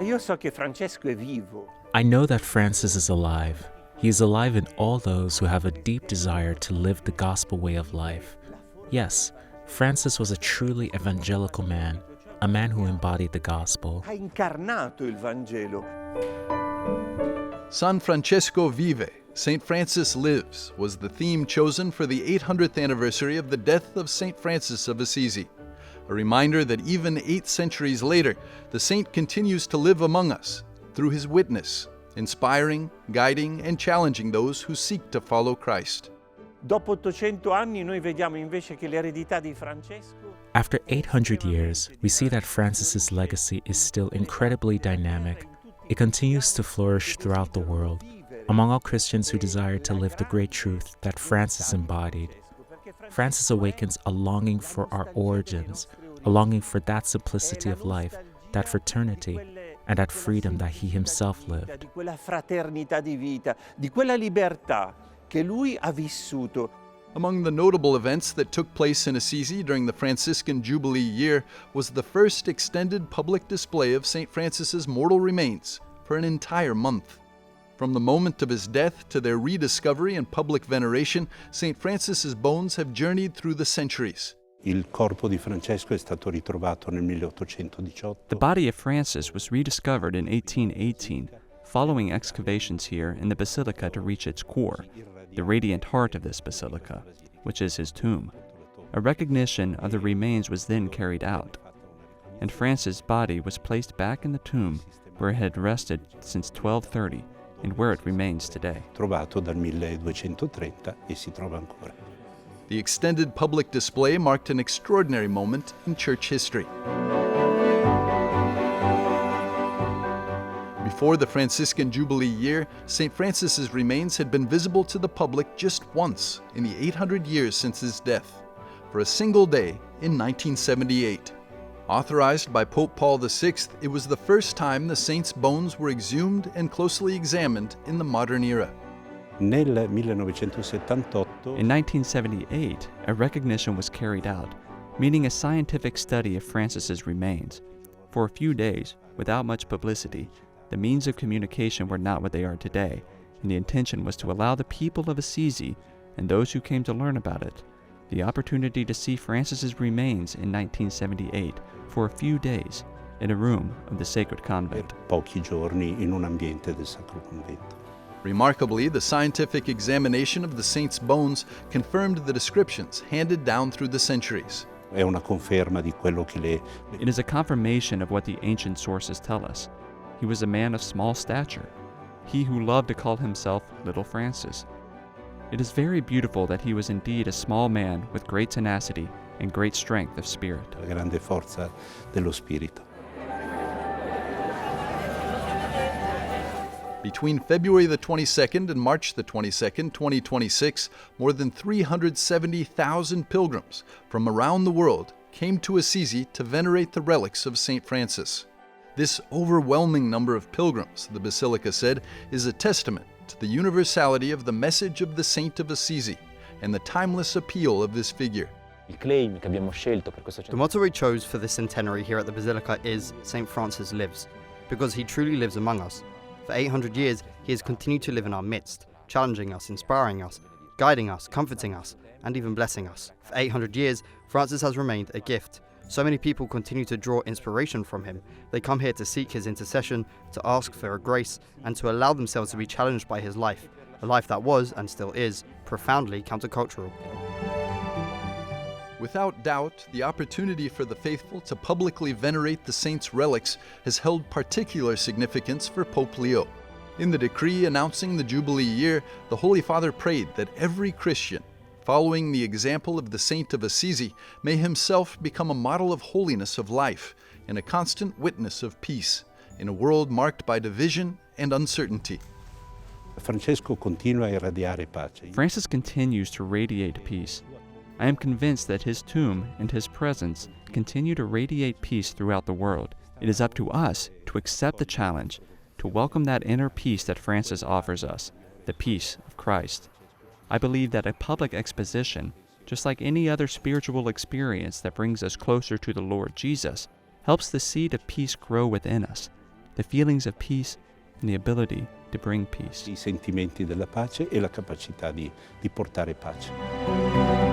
Io so che Francesco è vivo. I know that Francis is alive. He is alive in all those who have a deep desire to live the gospel way of life. Yes, Francis was a truly evangelical man, a man who embodied the gospel. Ha incarnato il Vangelo. San Francesco vive, St. Francis lives, was the theme chosen for the 800th anniversary of the death of St. Francis of Assisi. A reminder that even 8 centuries later, the saint continues to live among us through his witness, inspiring, guiding, and challenging those who seek to follow Christ. Dopo 800 anni noi vediamo invece che l'eredità di Francesco. After 800 years, we see that Francis's legacy is still incredibly dynamic. It continues to flourish throughout the world, among all Christians who desire to live the great truth that Francis embodied. Francis awakens a longing for our origins, a longing for that simplicity of life, that fraternity, and that freedom that he himself lived. Di quella fraternità di vita, di quella libertà che lui ha vissuto. Among the notable events that took place in Assisi during the Franciscan Jubilee year was the first extended public display of St. Francis's mortal remains for an entire month. From the moment of his death to their rediscovery and public veneration, St. Francis's bones have journeyed through the centuries. Il corpo di Francesco è stato ritrovato nel 1818. The body of Francis was rediscovered in 1818, following excavations here in the basilica to reach its core, the radiant heart of this basilica, which is his tomb. A recognition of the remains was then carried out, and Francis' body was placed back in the tomb where it had rested since 1230 and where it remains today. Trovato dal 1230 e si trova ancora. The extended public display marked an extraordinary moment in church history. Before the Franciscan Jubilee year, St. Francis's remains had been visible to the public just once in the 800 years since his death, for a single day in 1978. Authorized by Pope Paul VI, it was the first time the saint's bones were exhumed and closely examined in the modern era. Nel 1978, In 1978, a recognition was carried out, meaning a scientific study of Francis's remains. For a few days, without much publicity, the means of communication were not what they are today, and the intention was to allow the people of Assisi and those who came to learn about it the opportunity to see Francis's remains in 1978 for a few days in a room of the Sacred Convent. pochi giorni in un ambiente del Sacro Convento. Remarkably, the scientific examination of the saint's bones confirmed the descriptions handed down through the centuries. È una conferma di quello che It is a confirmation of what the ancient sources tell us. He was a man of small stature, he who loved to call himself Little Francis. It is very beautiful that he was indeed a small man with great tenacity and great strength of spirit. la grande forza dello spirito. Between February the 22nd and March the 22nd, 2026, more than 370,000 pilgrims from around the world came to Assisi to venerate the relics of St. Francis. This overwhelming number of pilgrims, the Basilica said, is a testament to the universality of the message of the Saint of Assisi and the timeless appeal of this figure. The motto we chose for this centenary here at the Basilica is St. Francis lives, because he truly lives among us. For 800 years, he has continued to live in our midst, challenging us, inspiring us, guiding us, comforting us, and even blessing us. For 800 years, Francis has remained a gift. So many people continue to draw inspiration from him. They come here to seek his intercession, to ask for a grace, and to allow themselves to be challenged by his life, a life that was, and still is, profoundly countercultural. Without doubt, the opportunity for the faithful to publicly venerate the saint's relics has held particular significance for Pope Leo. In the decree announcing the Jubilee year, the Holy Father prayed that every Christian, following the example of the Saint of Assisi, may himself become a model of holiness of life and a constant witness of peace in a world marked by division and uncertainty. Francesco continua a irradiare pace. Francis continues to radiate peace. I am convinced that his tomb and his presence continue to radiate peace throughout the world. It is up to us to accept the challenge, to welcome that inner peace that Francis offers us, the peace of Christ. I believe that a public exposition, just like any other spiritual experience that brings us closer to the Lord Jesus, helps the seed of peace grow within us, the feelings of peace and the ability to bring peace. I sentimenti della pace e la capacità di portare pace.